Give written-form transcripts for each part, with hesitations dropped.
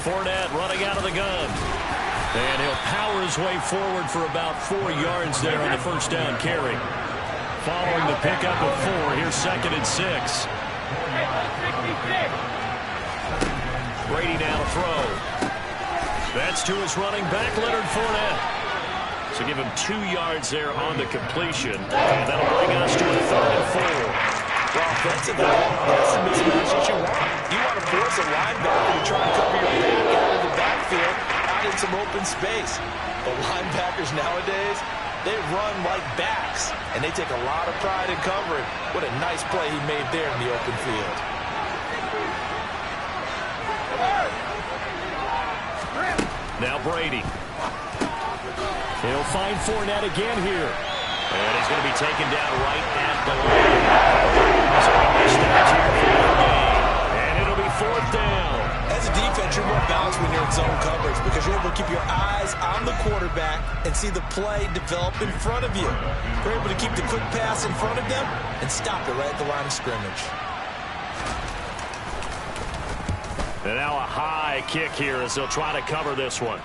Fournette running out of the gun. And he'll power his way forward for about 4 yards there on the first down carry. Following the pickup of 4, here's 2nd and 6. Brady now to throw. That's to his running back, Leonard Fournette. So give him 2 yards there on the completion. And that'll bring us to a 3rd and 4. Well, offensively, that's the mismatch that you want. You want to force a linebacker to try and cover your back out of the backfield, out in some open space. But linebackers nowadays, they run like backs, and they take a lot of pride in covering. What a nice play he made there in the open field. Now Brady. He'll find Fournette again here. And he's going to be taken down right at the line. So he missed that here for the game. And it'll be 4th down. As a defense, you're more balanced when you're in zone coverage because you're able to keep your eyes on the quarterback and see the play develop in front of you. You're able to keep the quick pass in front of them and stop it right at the line of scrimmage. And now a high kick here as they'll try to cover this one.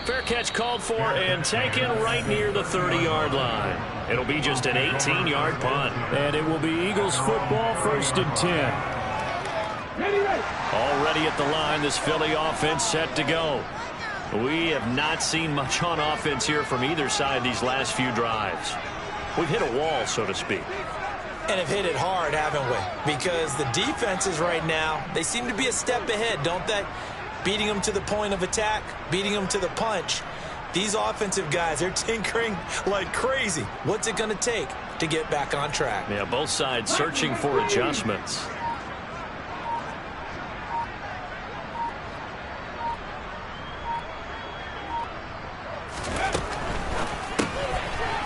Fair catch called for and taken right near the 30-yard line. It'll be just an 18-yard punt. And it will be Eagles football, 1st and 10. Already at the line, this Philly offense set to go. We have not seen much on offense here from either side these last few drives. We've hit a wall, so to speak. And have hit it hard, haven't we? Because the defenses right now, they seem to be a step ahead, don't they? Beating them to the point of attack, beating them to the punch. These offensive guys, they're tinkering like crazy. What's it going to take to get back on track? Yeah, both sides searching for adjustments.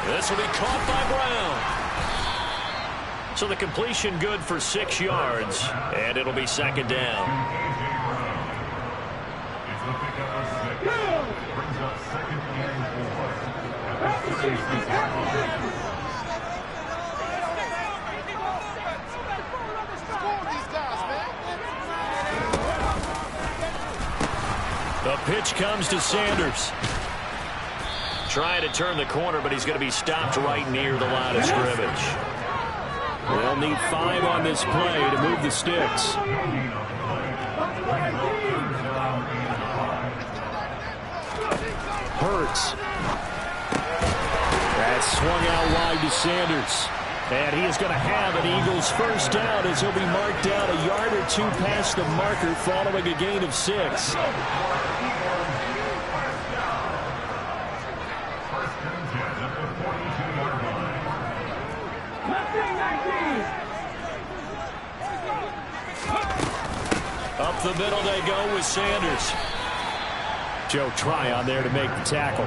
This will be caught by Brown. So the completion good for 6 yards, and it'll be 2nd down. The pitch comes to Sanders. Trying to turn the corner, but he's going to be stopped right near the line of scrimmage. They'll need 5 on this play to move the sticks. Hurts. That's swung out wide to Sanders. And he is going to have an Eagles first down as he'll be marked down a yard or 2 past the marker following a gain of 6. Up the middle they go with Sanders. Joe Tryon there to make the tackle.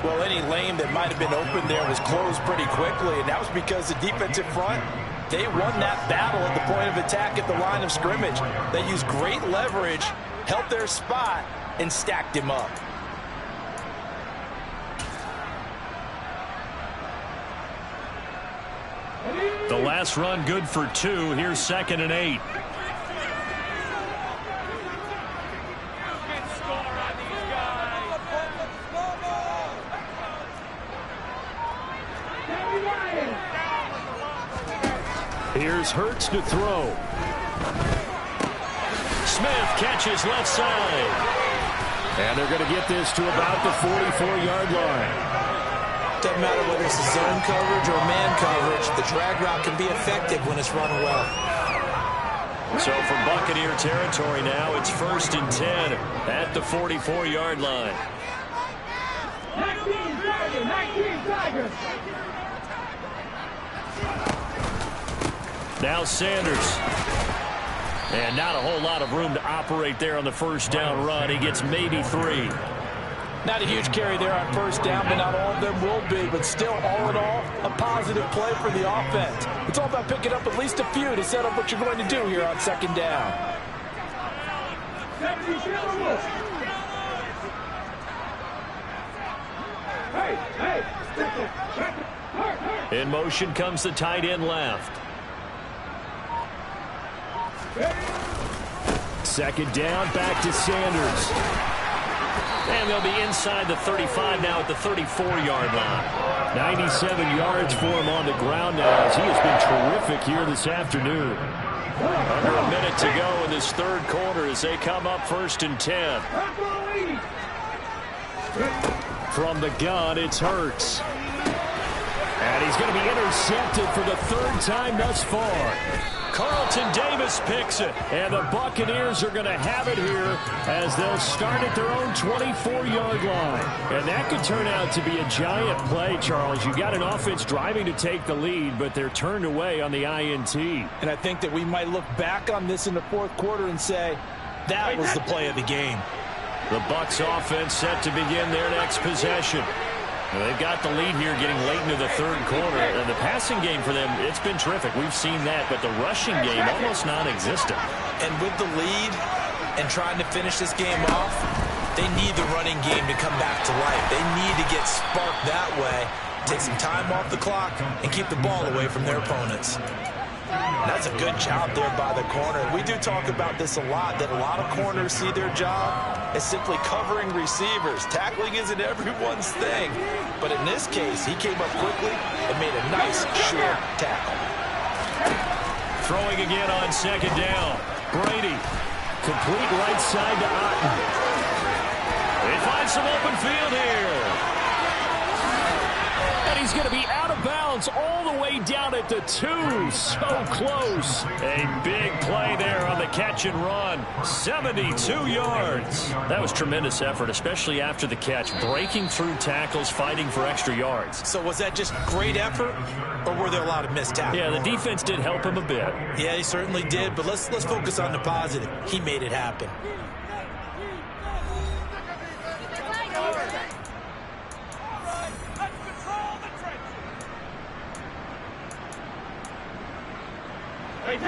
Well, any lane that might have been open there was closed pretty quickly, and that was because the defensive front, they won that battle at the point of attack at the line of scrimmage. They used great leverage, held their spot, and stacked him up. The last run good for 2. Here's 2nd and 8. Here's Hurts to throw. Smith catches left side. And they're going to get this to about the 44-yard line. Doesn't matter whether it's a zone coverage or man coverage, the drag route can be effective when it's run well. So from Buccaneer territory now, it's 1st and 10 at the 44-yard line. 19 Tigers. Now Sanders. And not a whole lot of room to operate there on the first down run. He gets maybe 3. Not a huge carry there on first down, but not all of them will be. But still, all in all, a positive play for the offense. It's all about picking up at least a few to set up what you're going to do here on 2nd down. Hey! In motion comes the tight end left. Second down, back to Sanders. And they'll be inside the 35 now at the 34-yard line. 97 yards for him on the ground now as he has been terrific here this afternoon. Under a minute to go in this third quarter as they come up 1st and 10. From the gun, it's Hurts. And he's going to be intercepted for the third time thus far. Carlton Davis picks it. And the Buccaneers are going to have it here as they'll start at their own 24-yard line. And that could turn out to be a giant play, Charles. You got an offense driving to take the lead, but they're turned away on the INT. And I think that we might look back on this in the fourth quarter and say, that was the play of the game. The Bucs offense set to begin their next possession. They've got the lead here getting late into the third quarter. And the passing game for them, it's been terrific. We've seen that, but the rushing game almost non-existent. And with the lead and trying to finish this game off, they need the running game to come back to life. They need to get sparked that way, take some time off the clock, and keep the ball away from their opponents. That's a good job there by the corner. We do talk about this a lot, that a lot of corners see their job as simply covering receivers. Tackling isn't everyone's thing. But in this case, he came up quickly and made a nice, short tackle. Throwing again on second down. Brady. Complete right side to Otten. They find some open field here. And he's going to be out of bounds all the way down at the 2. So close. A big play there on the catch and run. 72 yards. That was tremendous effort, especially after the catch. Breaking through tackles, fighting for extra yards. So was that just great effort, or were there a lot of missed tackles? Yeah, the defense did help him a bit. Yeah, he certainly did, but let's focus on the positive. He made it happen.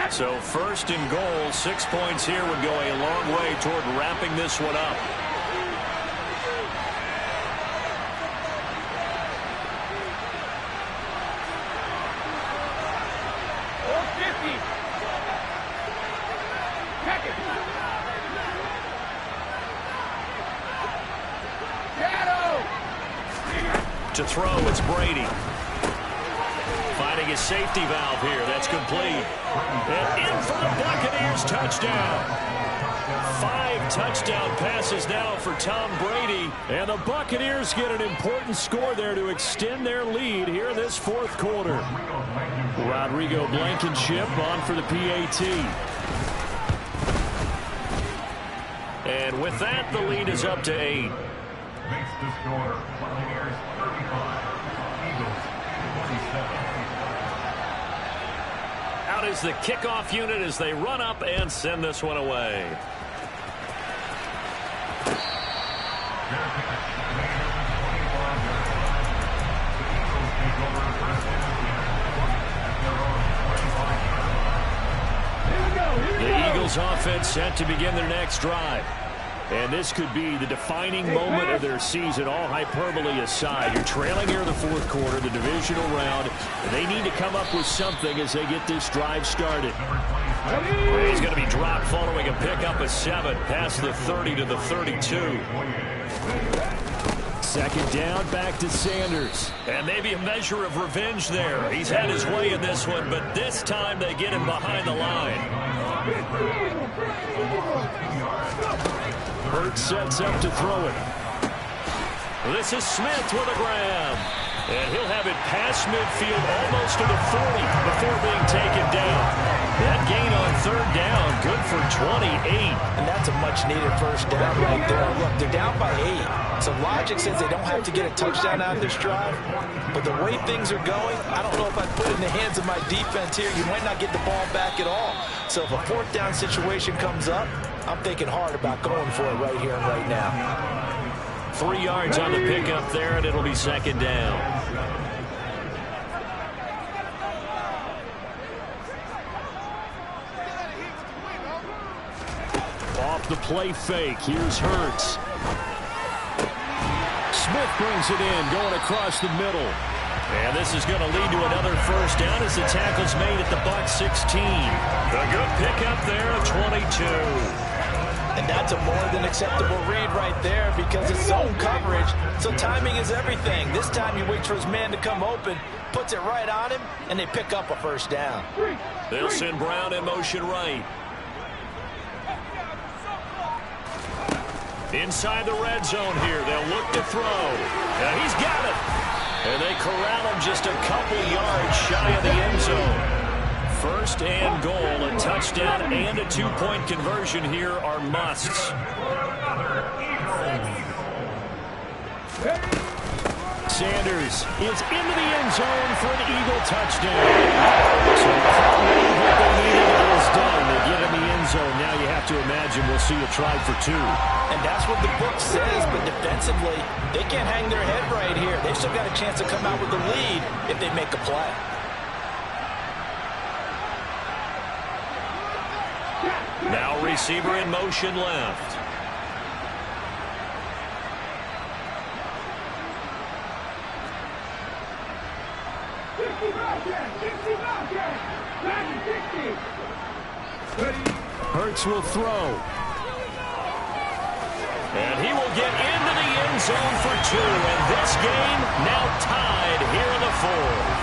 So 1st and goal, 6 points here would go a long way toward wrapping this one up. To throw, it's Brady. Finding his safety valve here. That's complete. And in for the Buccaneers touchdown. 5 touchdown passes now for Tom Brady. And the Buccaneers get an important score there to extend their lead here in this fourth quarter. Rodrigo Blankenship on for the PAT. And with that, the lead is up to 8. Makes the score Buccaneers 35, Eagles 47. Out is the kickoff unit as they run up and send this one away. The Eagles offense set to begin their next drive. And this could be the defining moment of their season, all hyperbole aside. You're trailing here in the fourth quarter, the divisional round. They need to come up with something as they get this drive started. He's going to be dropped following a pickup of 7 past the 30 to the 32. Second down, back to Sanders. And maybe a measure of revenge there. He's had his way in this one, but this time they get him behind the line. Hurts sets up to throw it. This is Smith with a grab. And he'll have it past midfield almost to the 40 before being taken down. That gain on third down, good for 28. And that's a much-needed first down right there. Look, they're down by 8. So logic says they don't have to get a touchdown out of this drive. But the way things are going, I don't know if I'd put it in the hands of my defense here. You might not get the ball back at all. So if a fourth down situation comes up, I'm thinking hard about going for it right here and right now. 3 yards on the pickup there, and it'll be second down. Off the play fake, here's Hurts. Smith brings it in, going across the middle. And this is going to lead to another first down as the tackle's made at the Bucs 16. A good pickup there of 22. And that's a more than acceptable read right there because it's zone coverage, so timing is everything. This time he waits for his man to come open, puts it right on him, and they pick up a first down. They'll send Brown in motion right. Inside the red zone here, they'll look to throw. And he's got it. And they corral him just a couple yards shy of the end zone. First and goal, a touchdown and a two-point conversion here are musts. Sanders is into the end zone for an Eagle touchdown. So what they needed is done. They get in the end zone. Now you have to imagine we'll see a try for two. And that's what the book says, but defensively, they can't hang their head right here. They've still got a chance to come out with the lead if they make a play. Now receiver in motion left. Hurts will throw. And he will get into the end zone for two. And this game now tied here in the fourth.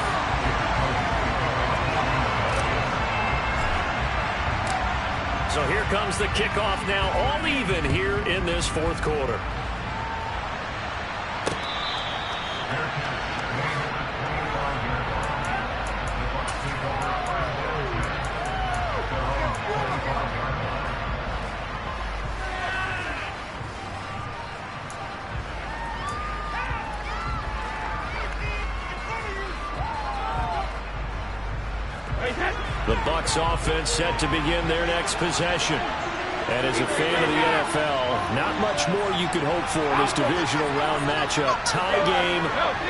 So here comes the kickoff now, all even here in this fourth quarter. The Bucs offense set to begin their next possession. And as a fan of the NFL, not much more you could hope for in this divisional round matchup. Tie game,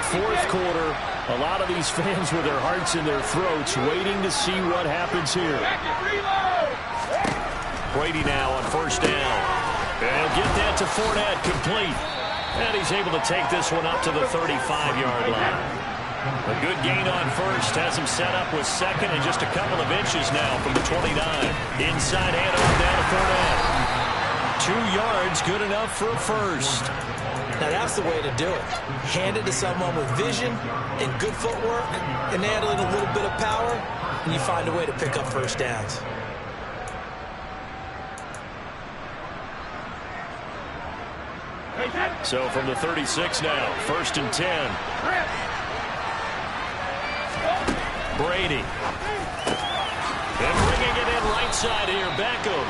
fourth quarter. A lot of these fans with their hearts in their throats waiting to see what happens here. Brady now on first down. And he'll get that to Fournette complete. And he's able to take this one up to the 35-yard line. A good gain on first has him set up with second and just a couple of inches now from the 29. Inside handoff down to Fournette. 2 yards, good enough for a first. Now that's the way to do it. Hand it to someone with vision and good footwork and handling a little bit of power, and you find a way to pick up first downs. So from the 36 now, first and 10. Brady. And bringing it in right side here, Beckham.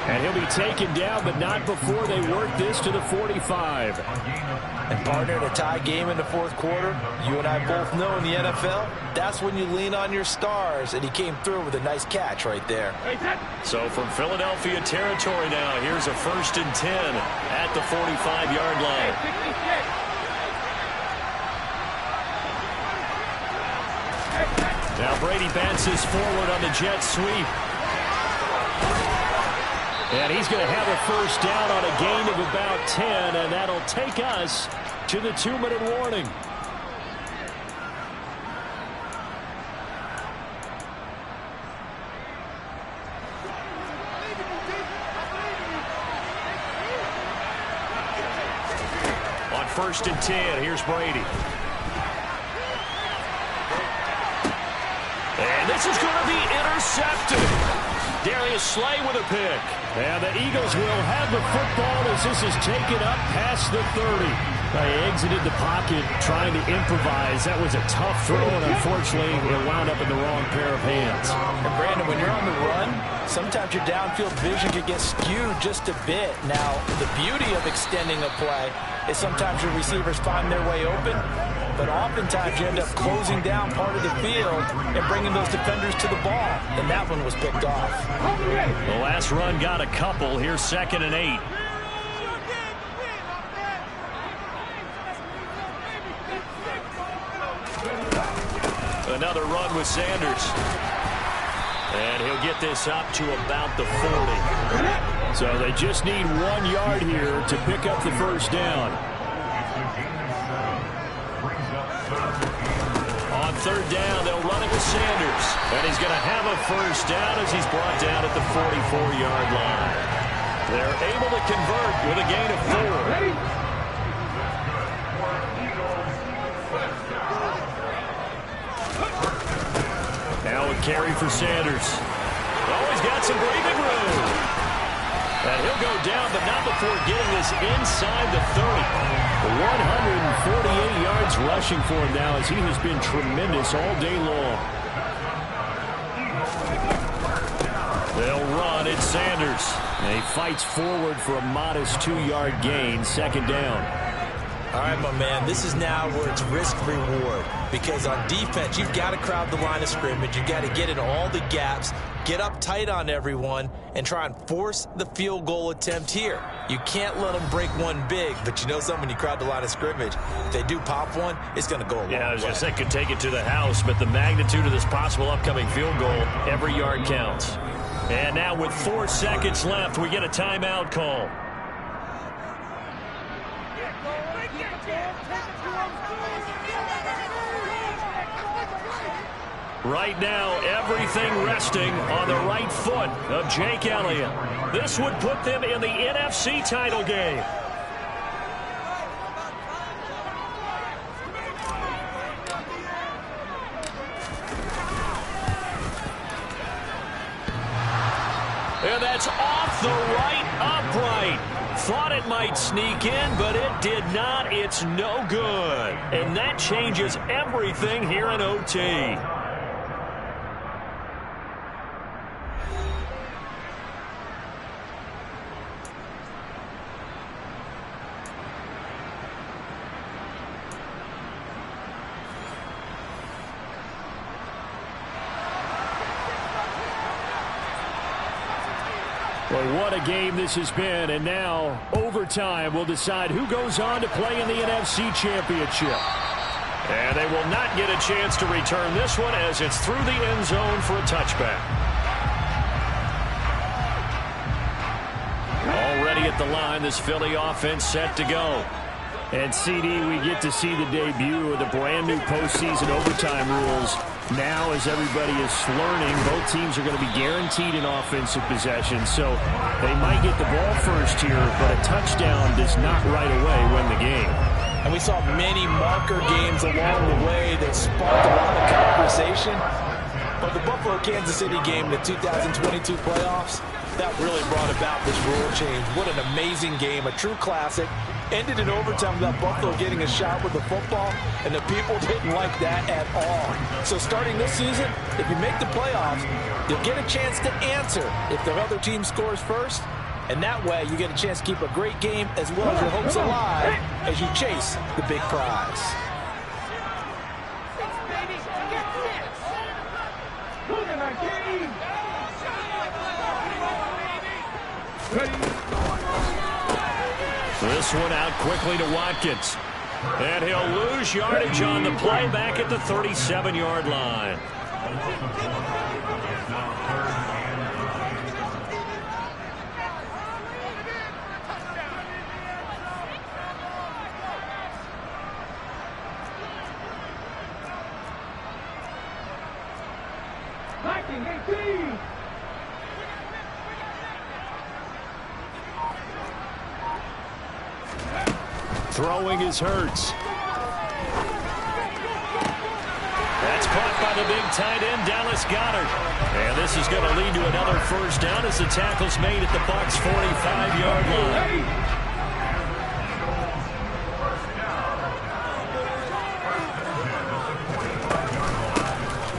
And he'll be taken down, but not before they work this to the 45. And partner, in a tie game in the fourth quarter, you and I both know in the NFL, that's when you lean on your stars, and he came through with a nice catch right there. So from Philadelphia territory now, here's a first and 10 at the 45-yard line. Now Brady bounces forward on the jet sweep. And he's going to have a first down on a gain of about 10, and that'll take us to the 2-minute warning. On first and 10, here's Brady. And this is going to be intercepted. Darius Slay with a pick. And the Eagles will have the football as this is taken up past the 30. They exited the pocket trying to improvise. That was a tough throw, and unfortunately, it wound up in the wrong pair of hands. And Brandon, when you're on the run, sometimes your downfield vision can get skewed just a bit. Now, the beauty of extending a play is sometimes your receivers find their way open, but oftentimes you end up closing down part of the field and bringing those defenders to the ball. And that one was picked off. The last run got a couple. Here's second and 8. Another run with Sanders. And he'll get this up to about the 40. So they just need 1 yard here to pick up the first down. Brings up third. third down. They'll run it with Sanders. And he's going to have a first down as he's brought down at the 44-yard line. They're able to convert with a gain of 4. Now a carry for Sanders. Oh, he's got some breathing room. And he'll go down, but not before getting this inside the 30. 148 yards rushing for him now as he has been tremendous all day long. They'll run. It's Sanders. And he fights forward for a modest 2-yard gain. Second down. All right, my man, this is now where it's risk-reward. Because on defense, you've got to crowd the line of scrimmage. You've got to get in all the gaps, get up tight on everyone, and try and force the field goal attempt here. You can't let them break one big, but you know something, when you crowd the line of scrimmage, if they do pop one, it's going to go a long way. Yeah, I was going to say, could take it to the house, but the magnitude of this possible upcoming field goal, every yard counts. And now with 4 seconds left, we get a timeout call. Right now, everything resting on the right foot of Jake Elliott. This would put them in the NFC title game. And that's off the right upright. Thought it might sneak in, but it did not. It's no good. And that changes everything here in OT. Well, what a game this has been, and now overtime will decide who goes on to play in the NFC Championship. And they will not get a chance to return this one as it's through the end zone for a touchback. Already at the line, this Philly offense set to go. And, CD, we get to see the debut of the brand-new postseason overtime rules. Now, as everybody is learning, both teams are going to be guaranteed an offensive possession. So they might get the ball first here, but a touchdown does not right away win the game. And we saw many marker games along the way that sparked a lot of conversation. But the Buffalo-Kansas City game, the 2022 playoffs, that really brought about this rule change. What an amazing game, a true classic. Ended in overtime without Buffalo getting a shot with the football, and the people didn't like that at all. So starting this season, if you make the playoffs, you'll get a chance to answer if the other team scores first, and that way you get a chance to keep a great game as well as your hopes alive as you chase the big prize. This one out quickly to Watkins. And he'll lose yardage on the play back at the 37-yard line. Throwing is Hurts. That's caught by the big tight end, Dallas Goedert. And this is going to lead to another first down as the tackle's made at the Bucs' 45-yard line.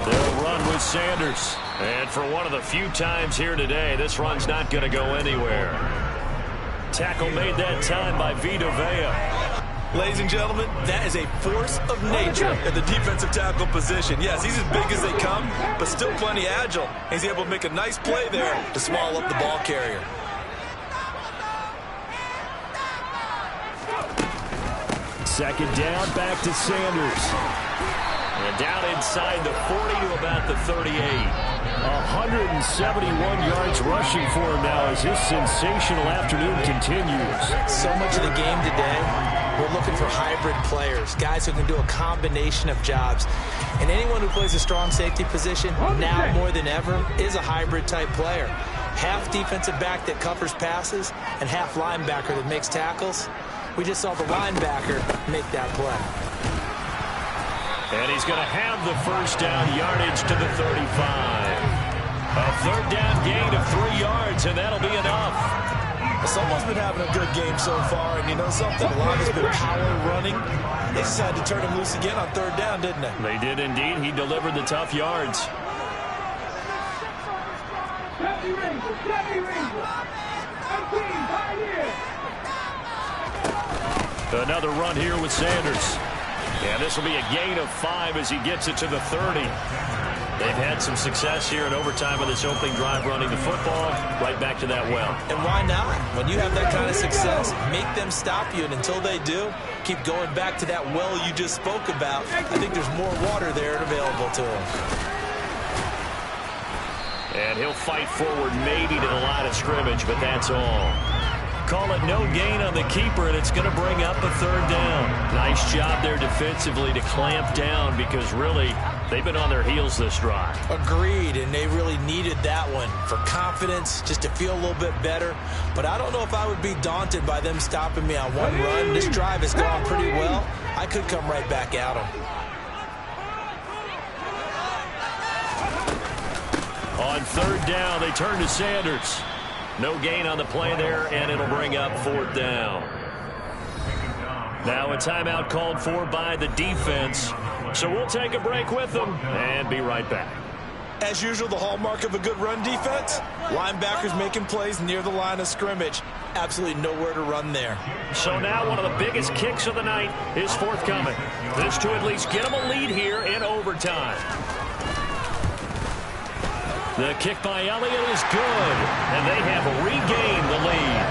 They'll run with Sanders. And for one of the few times here today, this run's not going to go anywhere. Tackle made that time by Vita Vea. Ladies and gentlemen, that is a force of nature at the defensive tackle position. Yes, he's as big as they come, but still plenty agile. He's able to make a nice play there to swallow up the ball carrier. Second down, back to Sanders. And down inside the 40 to about the 38. 171 yards rushing for him now as his sensational afternoon continues. So much of the game today We're looking for hybrid players, guys who can do a combination of jobs. And anyone who plays a strong safety position, now more than ever, is a hybrid type player. Half defensive back that covers passes and half linebacker that makes tackles. We just saw the linebacker make that play. And he's going to have the first down, yardage to the 35. A third down gain of 3 yards, and that'll be enough. Someone's been having a good game so far, and you know something? A lot has been power running. They just had to turn him loose again on third down, didn't they? They did indeed. He delivered the tough yards. Another run here with Sanders. And this will be a gain of 5 as he gets it to the 30. They've had some success here in overtime of this opening drive running the football. Right back to that well. And why not? When you have that kind of success, make them stop you. And until they do, keep going back to that well you just spoke about. I think there's more water there available to him. And he'll fight forward maybe to the line of scrimmage, but that's all. Call it no gain on the keeper, and it's going to bring up a third down. Nice job there defensively to clamp down because really they've been on their heels this drive. Agreed, and they really needed that one for confidence, just to feel a little bit better. But I don't know if I would be daunted by them stopping me on one run. This drive has gone pretty well. I could come right back at them. On third down, they turn to Sanders. No gain on the play there, and it'll bring up fourth down. Now a timeout called for by the defense. So we'll take a break with them and be right back. As usual, the hallmark of a good run defense, linebackers making plays near the line of scrimmage. Absolutely nowhere to run there. So now one of the biggest kicks of the night is forthcoming. This to at least get them a lead here in overtime. The kick by Elliott is good, and they have regained the lead.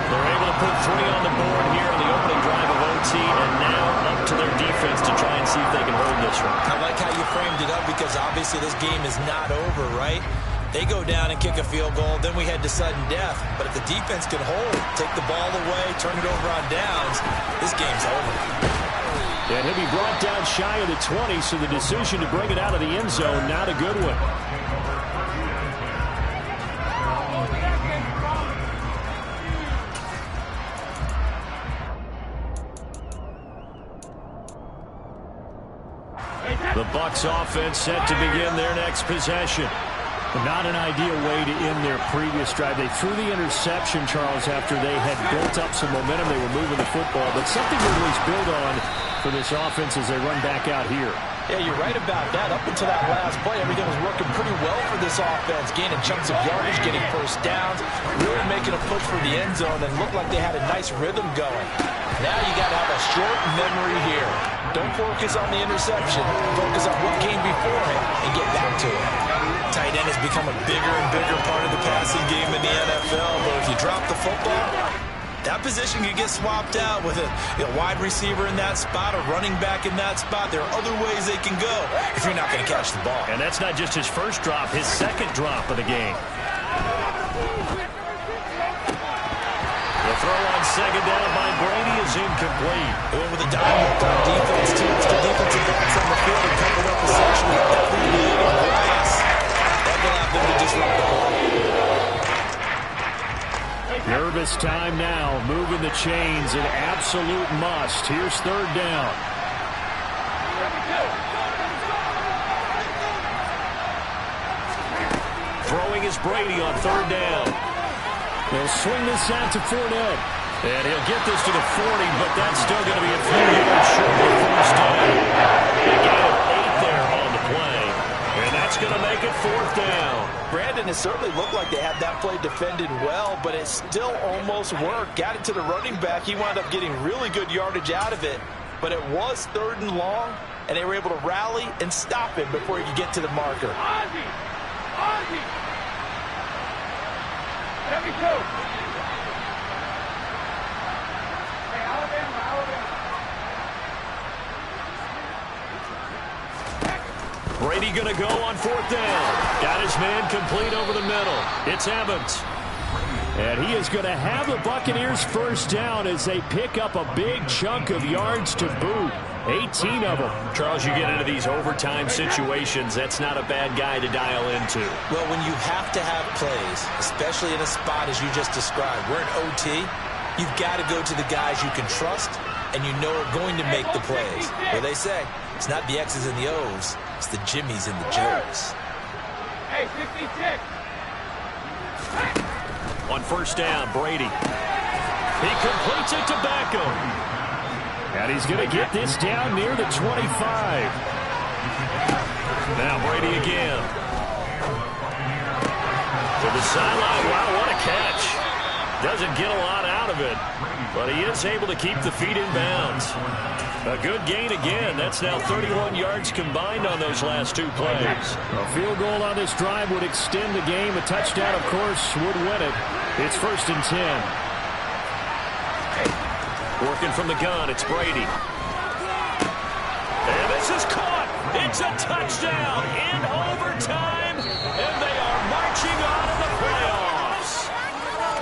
They're able to put 3 on the board here in the opening drive of OT, and now up to their defense to try and see if they can hold this one. I like how you framed it up because obviously this game is not over, right? They go down and kick a field goal, then we head to sudden death. But if the defense can hold, take the ball away, turn it over on downs, this game's over. And he'll be brought down shy of the 20, so the decision to bring it out of the end zone, not a good one. The Bucs offense set to begin their next possession. Not an ideal way to end their previous drive. They threw the interception, Charles, after they had built up some momentum. They were moving the football, but something to at least build on for this offense as they run back out here. Yeah, you're right about that. Up until that last play, everything was working pretty well for this offense, gaining chunks of yardage, getting first downs, really making a push for the end zone, and looked like they had a nice rhythm going. Now you got to have a short memory here. Don't focus on the interception. Focus on what came before it and get back to it. Tight end has become a bigger and bigger part of the passing game in the NFL, but if you drop the football, that position could get swapped out with a wide receiver in that spot, a running back in that spot. There are other ways they can go if you're not going to catch the ball. And that's not just his first drop, his second drop of the game. The throw on second down by Brady is incomplete. They went with a dime look on defense, two extra defensive backs on the field and coupled up essentially with every lead on glass. That will allow them to disrupt the ball. Nervous time now, moving the chains, an absolute must. Here's third down. Throwing is Brady on third down. They'll swing this out to Fournette. And he'll get this to the 40, but that's still going to be a few yards short of first down. A gain of 8 there on the play. And that's going to make it fourth down. Brandon, it certainly looked like they had that play defended well, but it still almost worked. Got it to the running back. He wound up getting really good yardage out of it, but it was third and long, and they were able to rally and stop him before he could get to the marker. Ozzie! Let me go! Hey, Alabama. Brady going to go on fourth down. Got his man complete over the middle. It's Evans. And he is going to have the Buccaneers first down as they pick up a big chunk of yards to boot. 18 of them. Charles, you get into these overtime situations, that's not a bad guy to dial into. Well, when you have to have plays, especially in a spot as you just described, we're in OT, you've got to go to the guys you can trust and you know are going to make the plays. Well, they say it's not the X's and the O's, it's the Jimmies and the Joes. Hey, 66. On first down, Brady. He completes it to Beckham. And he's going to get this down near the 25. Now Brady again. To the sideline. Wow, what a catch. Doesn't get a lot out of it, but he is able to keep the feet in bounds. A good gain again. That's now 31 yards combined on those last two plays. A field goal on this drive would extend the game. A touchdown, of course, would win it. It's 1st and 10. Working from the gun, it's Brady. And this is caught. It's a touchdown.